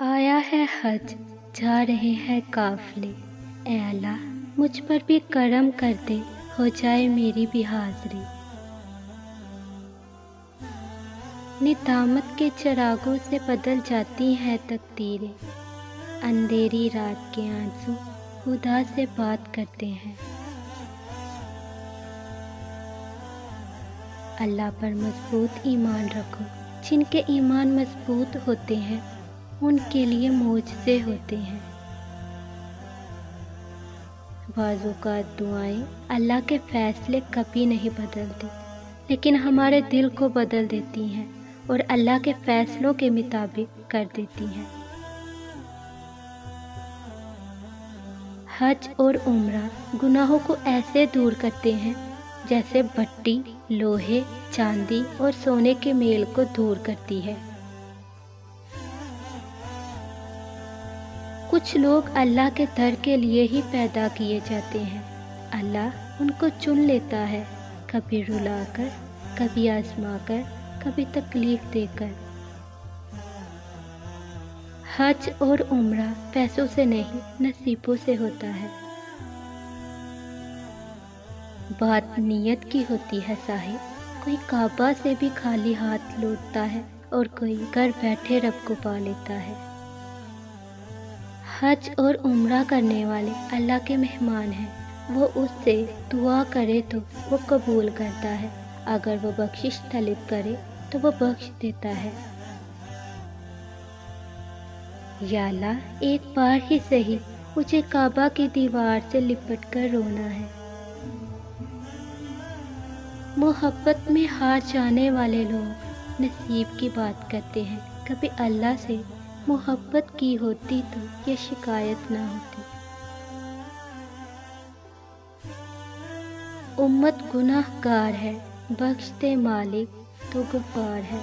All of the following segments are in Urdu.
آیا ہے حج، جا رہے ہیں قافلے، اے اللہ مجھ پر بھی کرم کر دے، ہو جائے میری بھی حاضری۔ ندامت کے چراغوں سے بدل جاتی ہیں تقدیریں، اندھیری رات کے آنسو خدا سے بات کرتے ہیں۔ اللہ پر مضبوط ایمان رکھو، جن کے ایمان مضبوط ہوتے ہیں ان کے لیے معجزے ہوتے ہیں۔ بعض اوقات دعائیں اللہ کے فیصلے کبھی نہیں بدلتی، لیکن ہمارے دل کو بدل دیتی ہیں اور اللہ کے فیصلوں کے مطابق کر دیتی ہیں۔ حج اور عمرہ گناہوں کو ایسے دور کرتے ہیں جیسے بھٹی لوہے، چاندی اور سونے کے میل کو دور کرتی ہے۔ کچھ لوگ اللہ کے در کے لیے ہی پیدا کیے جاتے ہیں، اللہ ان کو چن لیتا ہے، کبھی رلا کر، کبھی آزما کر، کبھی تکلیف دے کر۔ حج اور عمرہ پیسوں سے نہیں، نصیبوں سے ہوتا ہے۔ بات نیت کی ہوتی ہے صاحب، کوئی کعبہ سے بھی خالی ہاتھ لوٹتا ہے اور کوئی گھر بیٹھے رب کو پا لیتا ہے۔ حج اور عمرہ کرنے والے اللہ کے مہمان ہیں، وہ اس سے دعا کرے تو وہ قبول کرتا ہے، اگر وہ بخشش طلب کرے تو وہ بخش دیتا ہے۔ یا اللہ ایک بار ہی صحیح مجھے کعبہ کی دیوار سے لپٹ کر رونا ہے۔ محبت میں ہار جانے والے لوگ نصیب کی بات کرتے ہیں، کبھی اللہ سے محبت کی ہوتی تو یہ شکایت نہ ہوتی۔ امت گناہ گار ہے، بخش دے مالک تو غفار ہے۔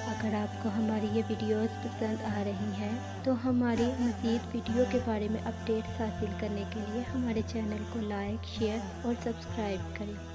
اگر آپ کو ہماری یہ ویڈیوز پسند آ رہی ہیں تو ہماری مزید ویڈیو کے بارے میں اپڈیٹس حاصل کرنے کے لیے ہمارے چینل کو لائک، شیئر اور سبسکرائب کریں۔